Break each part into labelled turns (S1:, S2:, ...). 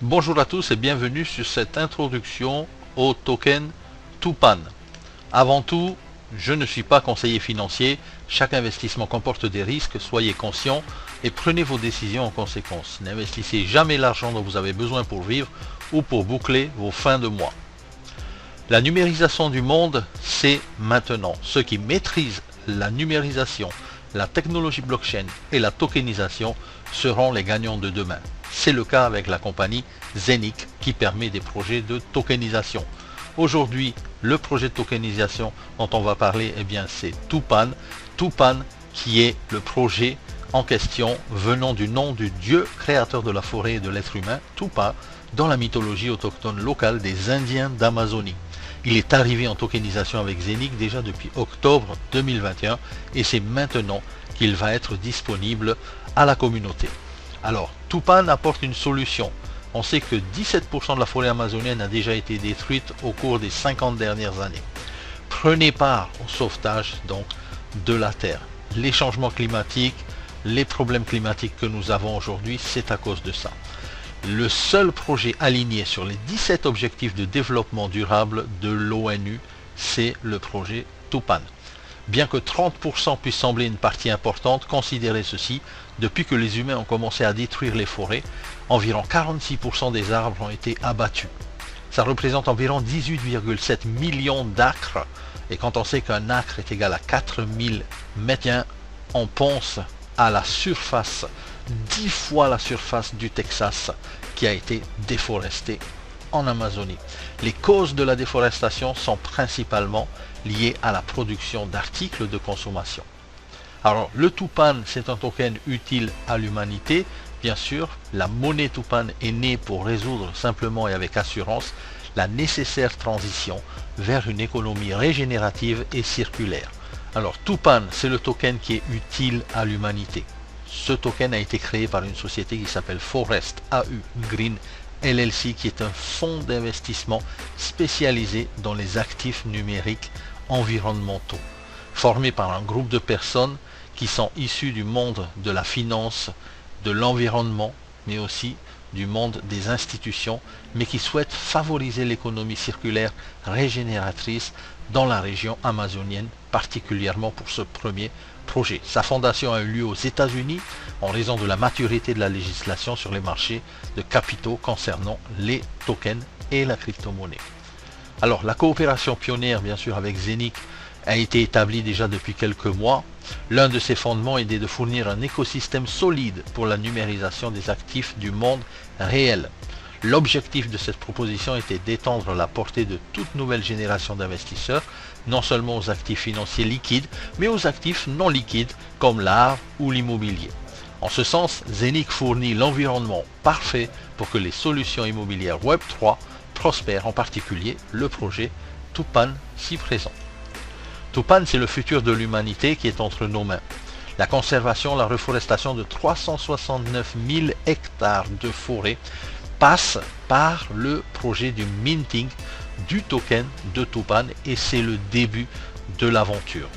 S1: Bonjour à tous et bienvenue sur cette introduction au token Tupan. Avant tout, je ne suis pas conseiller financier, chaque investissement comporte des risques, soyez conscients et prenez vos décisions en conséquence. N'investissez jamais l'argent dont vous avez besoin pour vivre ou pour boucler vos fins de mois. La numérisation du monde, c'est maintenant. Ceux qui maîtrisent la numérisation, la technologie blockchain et la tokenisation seront les gagnants de demain. C'est le cas avec la compagnie Zenic qui permet des projets de tokenisation. Aujourd'hui, le projet de tokenisation dont on va parler, c'est Tupan. Tupan qui est le projet en question venant du nom du dieu créateur de la forêt et de l'être humain, Tupa, dans la mythologie autochtone locale des Indiens d'Amazonie. Il est arrivé en tokenisation avec Zenic déjà depuis octobre 2021 et c'est maintenant qu'il va être disponible à la communauté. Alors, Tupan apporte une solution. On sait que 17% de la forêt amazonienne a déjà été détruite au cours des 50 dernières années. Prenez part au sauvetage donc de la Terre. Les changements climatiques, les problèmes climatiques que nous avons aujourd'hui, c'est à cause de ça. Le seul projet aligné sur les 17 objectifs de développement durable de l'ONU, c'est le projet Tupan. Bien que 30% puisse sembler une partie importante, considérez ceci, depuis que les humains ont commencé à détruire les forêts, environ 46% des arbres ont été abattus. Ça représente environ 18,7 millions d'acres, et quand on sait qu'un acre est égal à 4000 mètres, on pense à la surface, 10 fois la surface du Texas qui a été déforestée en Amazonie. Les causes de la déforestation sont principalement liées à la production d'articles de consommation. Alors le Tupan, c'est un token utile à l'humanité. Bien sûr, la monnaie Tupan est née pour résoudre simplement et avec assurance la nécessaire transition vers une économie régénérative et circulaire. Alors Tupan, c'est le token qui est utile à l'humanité. Ce token a été créé par une société qui s'appelle Forest AU Green LLC, qui est un fonds d'investissement spécialisé dans les actifs numériques environnementaux, formé par un groupe de personnes qui sont issues du monde de la finance, de l'environnement, mais aussi du monde des institutions, mais qui souhaitent favoriser l'économie circulaire régénératrice dans la région amazonienne, particulièrement pour ce premier projet. Sa fondation a eu lieu aux États-Unis en raison de la maturité de la législation sur les marchés de capitaux concernant les tokens et la crypto-monnaie. Alors, la coopération pionnière, bien sûr, avec Zenic a été établie déjà depuis quelques mois. L'un de ses fondements était de fournir un écosystème solide pour la numérisation des actifs du monde réel. L'objectif de cette proposition était d'étendre la portée de toute nouvelle génération d'investisseurs, non seulement aux actifs financiers liquides, mais aux actifs non liquides comme l'art ou l'immobilier. En ce sens, Zenic fournit l'environnement parfait pour que les solutions immobilières Web3 prospèrent, en particulier le projet Tupan si présent. Tupan, c'est le futur de l'humanité qui est entre nos mains. La conservation, la reforestation de 369 000 hectares de forêt passe par le projet du minting du token de Tupan et c'est le début de l'aventure.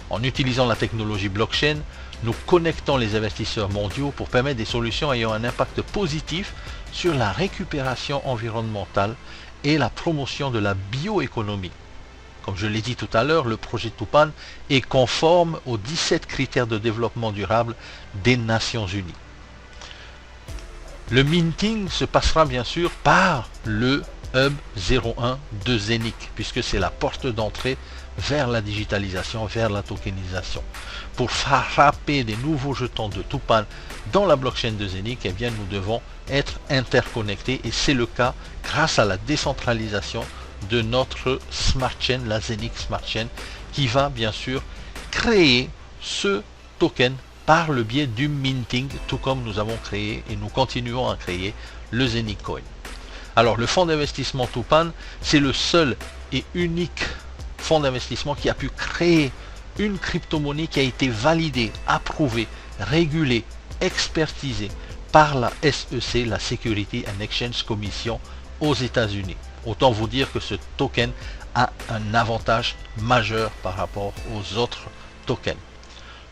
S1: En utilisant la technologie blockchain, nous connectons les investisseurs mondiaux pour permettre des solutions ayant un impact positif sur la récupération environnementale et la promotion de la bioéconomie. Comme je l'ai dit tout à l'heure, le projet Tupan est conforme aux 17 critères de développement durable des Nations Unies. Le minting se passera bien sûr par le Hub 01 de Zenic, puisque c'est la porte d'entrée vers la digitalisation, vers la tokenisation. Pour frapper des nouveaux jetons de Tupan dans la blockchain de Zenic, nous devons être interconnectés et c'est le cas grâce à la décentralisation de notre Smart Chain, la Zenic Smart Chain, qui va bien sûr créer ce token par le biais du minting, tout comme nous avons créé et nous continuons à créer le Zenic Coin. Alors le fonds d'investissement Tupan, c'est le seul et unique fonds d'investissement qui a pu créer une crypto-monnaie qui a été validée, approuvée, régulée, expertisée par la SEC, la Security and Exchange Commission aux États-Unis. Autant vous dire que ce token a un avantage majeur par rapport aux autres tokens.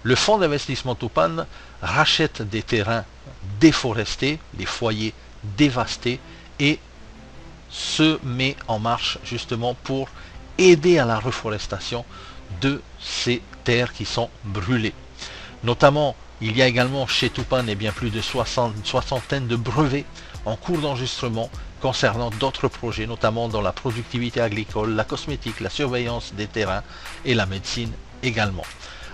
S1: Le fonds d'investissement Tupan rachète des terrains déforestés, les foyers dévastée et se met en marche justement pour aider à la reforestation de ces terres qui sont brûlées. Notamment, il y a également chez Tupan plus de soixantaine de brevets en cours d'enregistrement concernant d'autres projets, notamment dans la productivité agricole, la cosmétique, la surveillance des terrains et la médecine également.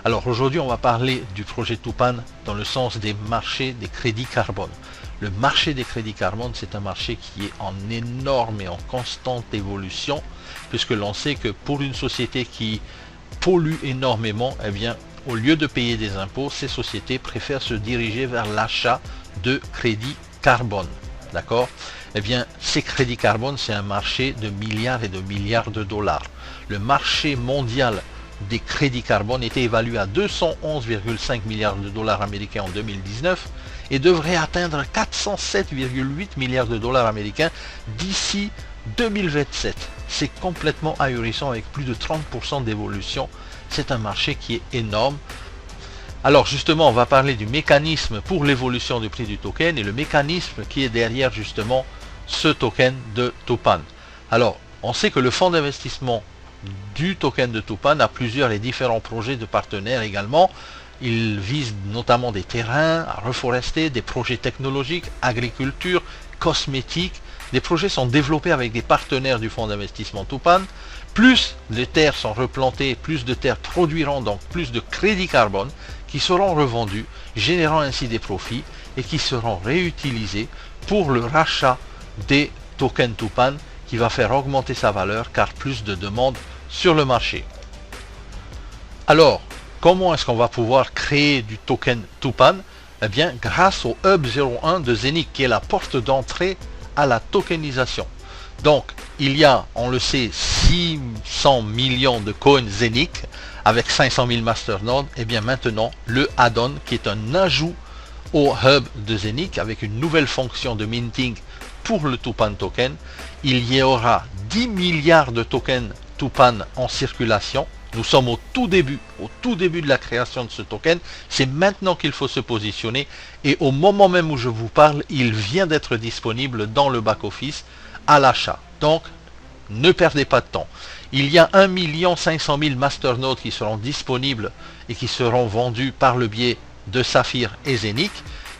S1: Alors aujourd'hui, on va parler du projet Tupan dans le sens des marchés des crédits carbone. Le marché des crédits carbone, c'est un marché qui est en énorme et en constante évolution, puisque l'on sait que pour une société qui pollue énormément, eh bien, au lieu de payer des impôts, ces sociétés préfèrent se diriger vers l'achat de crédits carbone. D'accord? Eh bien, ces crédits carbone, c'est un marché de milliards et de milliards de dollars. Le marché mondial des crédits carbone était évalué à 211,5 milliards de dollars américains en 2019 et devrait atteindre 407,8 milliards de dollars américains d'ici 2027. C'est complètement ahurissant avec plus de 30% d'évolution. C'est un marché qui est énorme. Alors justement, on va parler du mécanisme pour l'évolution du prix du token et le mécanisme qui est derrière justement ce token de Tupan. Alors, on sait que le fonds d'investissement du token de Tupan a plusieurs et différents projets de partenaires également. Il vise notamment des terrains à reforester, des projets technologiques, agriculture, cosmétique. Des projets sont développés avec des partenaires du fonds d'investissement Tupan. Plus les terres sont replantées, plus de terres produiront donc plus de crédits carbone qui seront revendus, générant ainsi des profits et qui seront réutilisés pour le rachat des tokens Tupan qui va faire augmenter sa valeur car plus de demandes sur le marché. Alors, comment est-ce qu'on va pouvoir créer du token Tupan? Eh bien, grâce au Hub 01 de Zenic qui est la porte d'entrée à la tokenisation. Donc, il y a, on le sait, 600 millions de coins Zenic avec 500 000 masternodes. Et bien maintenant, le add-on qui est un ajout au hub de Zenic avec une nouvelle fonction de minting pour le Tupan token. Il y aura 10 milliards de tokens Tupan en circulation. Nous sommes au tout début de la création de ce token. C'est maintenant qu'il faut se positionner. Et au moment même où je vous parle, il vient d'être disponible dans le back-office à l'achat. Donc, ne perdez pas de temps. Il y a 1 500 000 masternodes qui seront disponibles et qui seront vendus par le biais de Saphir et Zenic.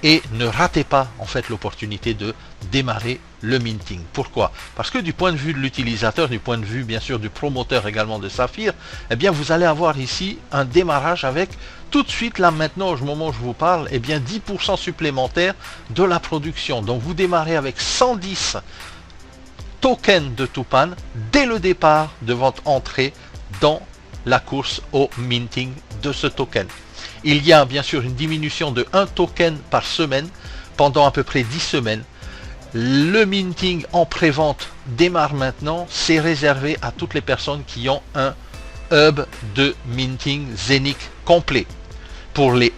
S1: Et ne ratez pas en fait l'opportunité de démarrer le minting. Pourquoi? Parce que du point de vue de l'utilisateur, du point de vue bien sûr du promoteur également de Saphir, eh bien vous allez avoir ici un démarrage avec tout de suite là maintenant au moment où je vous parle, eh bien 10% supplémentaire de la production. Donc vous démarrez avec 110 tokens de Tupan dès le départ de votre entrée dans la course au minting de ce token. Il y a bien sûr une diminution de 1 token par semaine pendant à peu près 10 semaines. Le minting en pré-vente démarre maintenant. C'est réservé à toutes les personnes qui ont un hub de minting Zenic complet. Pour les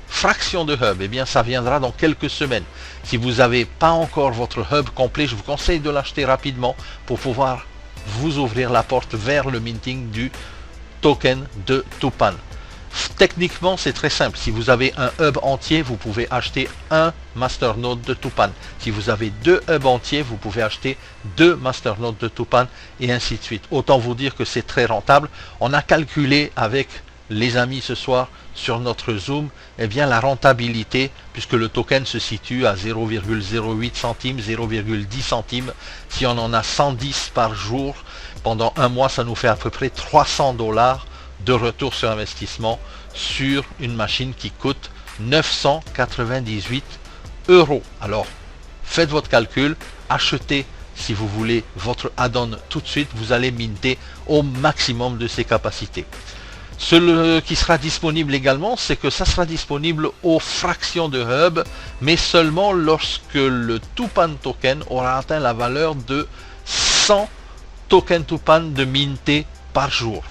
S1: fractions de hub, eh bien ça viendra dans quelques semaines. Si vous n'avez pas encore votre hub complet, je vous conseille de l'acheter rapidement pour pouvoir vous ouvrir la porte vers le minting du token de Tupan. Techniquement, c'est très simple. Si vous avez un hub entier, vous pouvez acheter un masternode de Tupan. Si vous avez 2 hubs entiers, vous pouvez acheter 2 masternodes de Tupan et ainsi de suite. Autant vous dire que c'est très rentable. On a calculé avec les amis ce soir sur notre Zoom, eh bien la rentabilité, puisque le token se situe à 0,08 centimes, 0,10 centimes. Si on en a 110 par jour, pendant un mois, ça nous fait à peu près 300 $ de retour sur investissement sur une machine qui coûte 998 €. Alors, faites votre calcul, achetez si vous voulez votre add-on tout de suite, vous allez minter au maximum de ses capacités. Ce qui sera disponible également, c'est que ça sera disponible aux fractions de hub, mais seulement lorsque le Tupan token aura atteint la valeur de 100 tokens Tupan de minter par jour.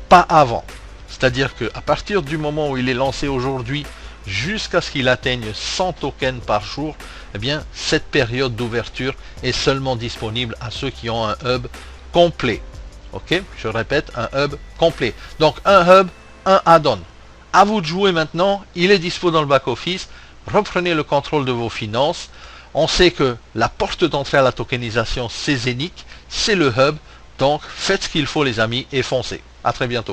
S1: Pas avant. C'est-à-dire qu'à partir du moment où il est lancé aujourd'hui, jusqu'à ce qu'il atteigne 100 tokens par jour, eh bien, cette période d'ouverture est seulement disponible à ceux qui ont un hub complet. Ok, je répète, un hub complet. Donc, un hub, un add-on. À vous de jouer maintenant. Il est dispo dans le back-office. Reprenez le contrôle de vos finances. On sait que la porte d'entrée à la tokenisation, c'est Zenic, c'est le hub. Donc faites ce qu'il faut les amis et foncez. À très bientôt.